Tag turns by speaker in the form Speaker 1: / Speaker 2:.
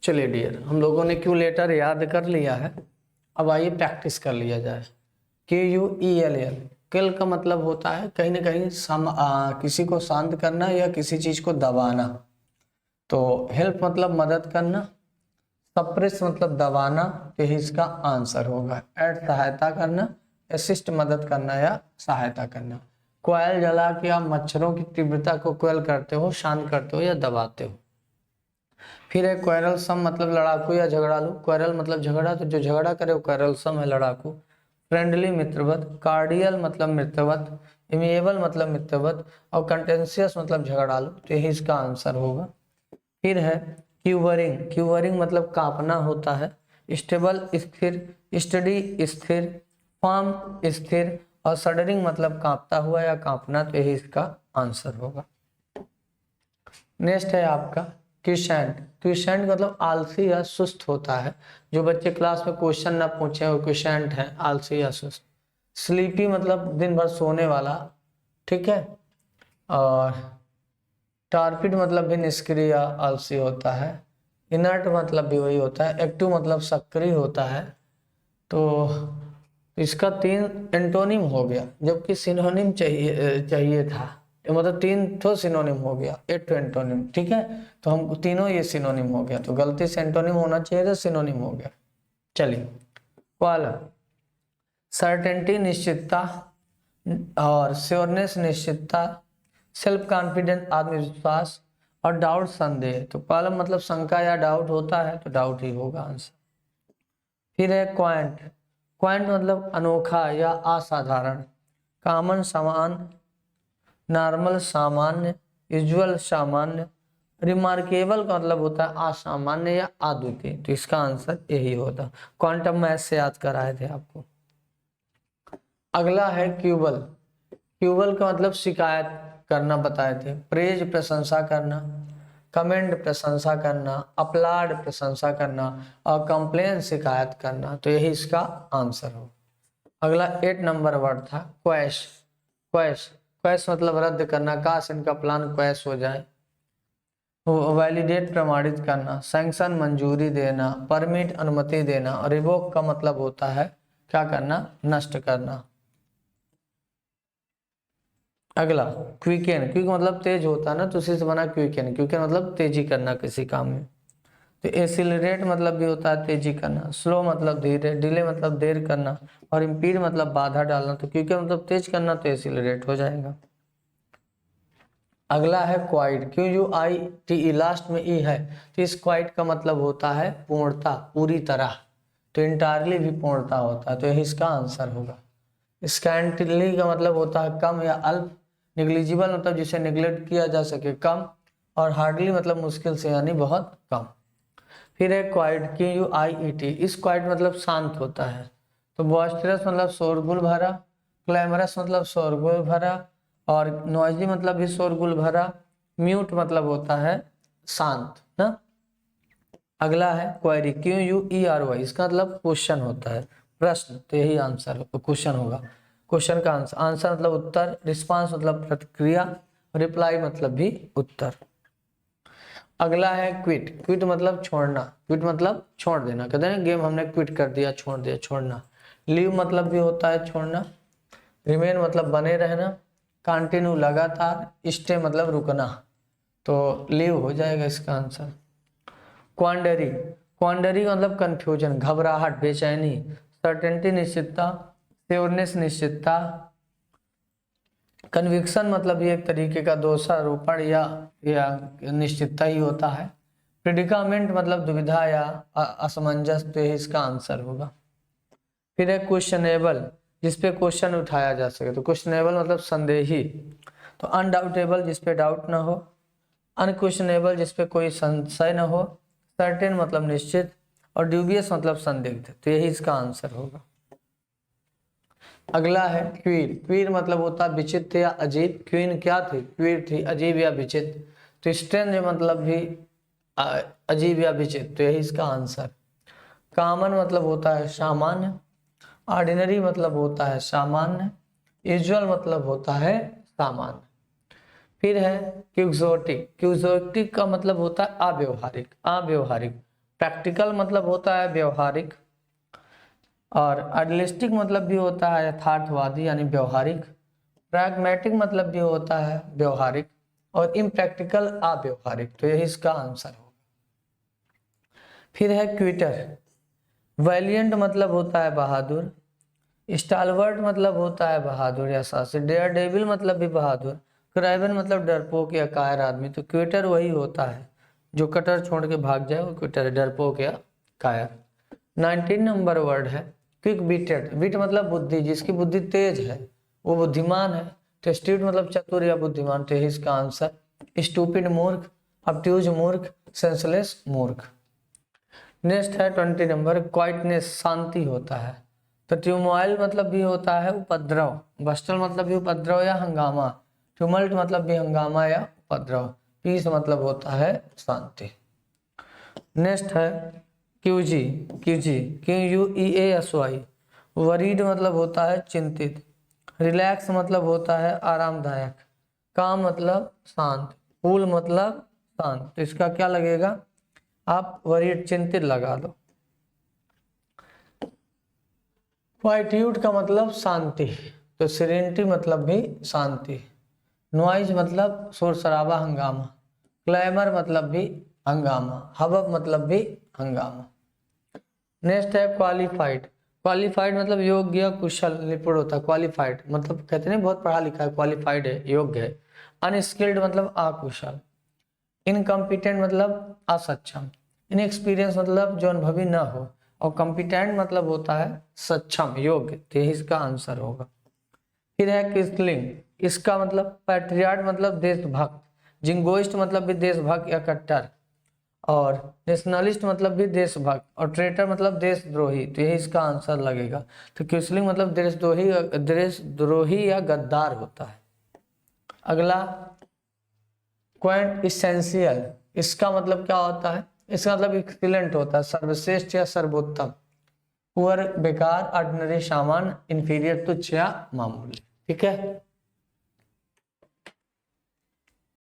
Speaker 1: चलिए डियर, हम लोगों ने क्यू लेटर याद कर लिया है, अब आइए प्रैक्टिस कर लिया जाए। QUELL, किल का मतलब होता है कहीं ना कहीं किसी को शांत करना या किसी चीज को दबाना। तो हेल्प मतलब मदद करना, सप्रेस मतलब दबाना, तो यही इसका आंसर होगा। एड सहायता करना, असिस्ट मदद करना या सहायता करना। कोयल जला के आप मच्छरों की तीव्रता को कोयल करते हो, शांत करते हो या दबाते हो। फिर है क्वेरलसम मतलब लड़ाकू या झगड़ालू। क्वेरल मतलब झगड़ा, तो जो झगड़ा करे वो क्वेरलसम है, लड़ाकू। फ्रेंडली मित्रवत, कार्डियल मतलब मित्रवत, इमिएबल मतलब मित्रवत, और कंटेंशियस मतलब झगड़ालू, तो यही इसका आंसर होगा। फिर है क्यूवरिंग। क्यूवरिंग मतलब कांपना होता है। स्टेबल स्थिर, स्टडी स्थिर, फॉर्म स्थिर, और सडरिंग मतलब कांपता हुआ या कांपना, तो यही इसका आंसर होगा। नेक्स्ट है आपका क्विसेंट। क्विसेंट मतलब आलसी या सुस्त होता है। जो बच्चे क्लास में क्वेश्चन ना पूछे वो क्विसेंट है, आलसी या सुस्त। स्लीपी मतलब दिन भर सोने वाला, ठीक है। और टार्पिड मतलब भी निष्क्रिय या आलसी होता है। इनर्ट मतलब भी वही होता है। एक्टिव मतलब सक्रिय होता है। तो इसका 3 एंटोनिम हो गया, जबकि सिनोनिम चाहिए था। मतलब 3 तो सिनोनिम हो गया, 8 एंटोनिम, ठीक है। तो हम तीनों ये सिनोनिम हो गया, तो गलती से एंटोनिम होना चाहिए था, सिनोनिम हो गया। चलिए वाला सर्टेनिटी निश्चितता, और श्योरनेस निश्चितता, सेल्फ कॉन्फिडेंस आत्मविश्वास, और डाउट संदेह। तो कॉलम मतलब शंका या डाउट होता है, तो डाउट ही होगा आंसर। फिर है क्वांट। क्वांट मतलब अनोखा या असाधारण। कॉमन समान, नॉर्मल सामान्य, यूजुअल सामान्य, रिमार्केबल का मतलब होता है असामान्य या अद्वितीय, तो इसका आंसर यही होता। क्वांटम मैथ से याद कराए थे आपको। अगला है क्यूबल। क्यूबल का मतलब शिकायत करना बताए थे। प्रेज प्रशंसा करना, कमेंड प्रशंसा करना, अपलाड प्रशंसा करना, और कंप्लेन शिकायत करना, तो यही इसका आंसर हो। अगला 8 नंबर वर्ड था क्वैश। क्वैश, क्वैश मतलब रद्द करना, काश इनका प्लान क्वैश हो जाए। वैलिडेट प्रमाणित करना, सैंक्शन मंजूरी देना, परमिट अनुमति देना, और रिवोक का मतलब होता है क्या करना, नष्ट करना। अगला क्विकन। क्विक मतलब तेज होता है ना, तो उसी से बना क्विकन। क्विकन मतलब तेजी करना किसी काम में। तो एसिलरेट मतलब भी होता है तेजी करना। स्लो मतलब धीरे, डिले मतलब देर करना, और इम्पीड मतलब बाधा डालना। तो क्विकन मतलब तेज करना, तो एसिलरेट हो जाएगा। अगला है क्वाइट। QUITE, लास्ट में ई है, तो इस क्वाइट का मतलब होता है पूर्णता, पूरी तरह। तो इंटायरली भी पूर्णता होता है, तो यही इसका आंसर होगा। स्कैंटली का मतलब होता है कम या अल्प। निग्लिजिबल मतलब जिसे निग्लेक्ट किया जा सके, कम। और हार्डली मतलब मुश्किल से, यानी बहुत कम। फिर है क्वाइट, QUIET। इस क्वाइट मतलब शांत होता है। तो बॉइस्टरस मतलब शोरगुल भरा, क्लैमरस मतलब शोरगुल भरा, और नॉइजी मतलब भी शोरगुल भरा, म्यूट मतलब होता है शांत ना। अगला है क्वेरी, QUERY। इसका मतलब क्वेश्चन होता है, प्रश्न, तो यही आंसर क्वेश्चन होगा। क्वेश्चन का आंसर, आंसर मतलब उत्तर, रिस्पांस मतलब प्रतिक्रिया, रिप्लाई मतलब भी उत्तर। अगला है क्विट। क्विट मतलब छोड़ना, क्विट मतलब छोड़ देना। कहते हैं गेम हमने क्विट कर दिया, छोड़ दिया, छोड़ना। लीव मतलब भी होता है छोड़ना। रिमेन मतलब बने रहना। कंटिन्यू लगातार। स्टे मतलब रुकना, तो लीव हो जाएगा इसका आंसर। क्वांडरी, क्वांडरी मतलब कंफ्यूजन, घबराहट, बेचैनी। सर्टेनिटी निश्चितता, श्योरनेस निश्चितता। कन्विक्शन मतलब भी एक तरीके का दोषारोपण या निश्चितता ही होता है। प्रेडिकामेंट मतलब दुविधा या असमंजस, तो यही इसका आंसर होगा। फिर है क्वेश्चनेबल, जिसपे क्वेश्चन उठाया जा सके, तो क्वेश्चनेबल मतलब संदेही। तो अनडाउटेबल जिसपे डाउट ना हो, अनक्वेश्चनेबल जिसपे कोई संशय न हो, सर्टेन मतलब निश्चित, और ड्यूबियस मतलब संदिग्ध, तो यही इसका आंसर होगा। अगला है क्वीर। क्वीर मतलब होता है विचित्र या अजीब। क्वीन क्या थी, क्वीर थी, अजीब या विचित्र। तो स्ट्रेंज मतलब भी अजीब या विचित्र, तो यही इसका आंसर। कॉमन मतलब होता है सामान्य। ऑर्डिनरी मतलब होता है सामान्य। यूजुअल मतलब होता है सामान्य। फिर है क्यूक्सोटिक। क्यूक्सोटिक का मतलब होता है अव्यवहारिक, अव्यवहारिक। प्रैक्टिकल मतलब होता है व्यवहारिक, और आइडियलिस्टिक मतलब भी होता है यथार्थवादी यानी व्यवहारिक, प्रैग्मेटिक मतलब भी होता है व्यवहारिक, और इम्प्रैक्टिकल अव्यवहारिक। तो यही इसका आंसर होगा। फिर है क्विटर। वैलियंट मतलब होता है बहादुर, स्टालवर्ट मतलब होता है बहादुर या साहसी, डेयर डेविल मतलब भी बहादुर, क्राइवन मतलब डरपोक या कायर आदमी। तो क्विटर वही होता है जो कटर छोड़ के भाग जाए, वो क्विटर है, डरपोक या कायर। 19 नंबर वर्ड है क्विक विटेड। विट मतलब बुद्धि, जिसकी बुद्धि तेज है वो बुद्धिमान है। टेस्टिड मतलब चतुर या बुद्धिमान। तो इसका आंसर स्टूपिड मूर्ख, ऑब्ट्यूज मूर्ख, सेंसलेस मूर्ख। नेक्स्ट है 20 नंबर क्वाइटनेस, शांति होता है। तो ट्यूमोइल मतलब भी होता है उपद्रव, बस्टल मतलब भी उपद्रव या हंगामा, ट्यूमल्ट मतलब भी हंगामा या उपद्रव, पीस मतलब होता है शांति। नेक्स्ट है क्यूजी। क्यूजी QUEASY। वरीड मतलब होता है चिंतित, रिलैक्स मतलब होता है आरामदायक, काम मतलब शांत, कूल मतलब शांत। तो इसका क्या लगेगा, आप वरीड चिंतित लगा दो। क्वाइट्यूड का मतलब शांति, तो सेरेनिटी मतलब भी शांति। नॉइज मतलब शोर शराबा हंगामा, क्लैमर मतलब भी हंगामा, हबब मतलब भी हंगामा। नेक्स्ट है क्वालिफाइड। क्वालिफाइड मतलब योग्य, कुशल, निपुण होता है। क्वालिफाइड मतलब कहते नहीं बहुत पढ़ा लिखा है, क्वालिफाइड है, योग्य है। अनस्किल्ड मतलब अकुशल। इनकम्पिटेंट मतलब असक्षम। इनएक्सपीरियंस मतलब जो अनुभवी न हो, और कॉम्पिटेंट मतलब होता है सक्षम, योग्य। तो यही इसका आंसर होगा। फिर है किसलिंग। इसका मतलब पैट्रियाट मतलब देशभक्त, जिंगोइस्ट मतलब भी देशभक्त या कट्टर, और नेशनलिस्ट मतलब भी देशभक्त, और ट्रेटर मतलब देशद्रोही। तो यही इसका आंसर लगेगा। तो क्विसलिंग मतलब देशद्रोही या गद्दार होता है। अगला क्वाइंट इसेंशियल। इसका मतलब क्या होता है, इसका मतलब एक्सीलेंट होता है, सर्वश्रेष्ठ या सर्वोत्तम। पुअर बेकार, ऑर्डिनरी सामान्य, इंफीरियर तुच्छ या मामूली। ठीक है।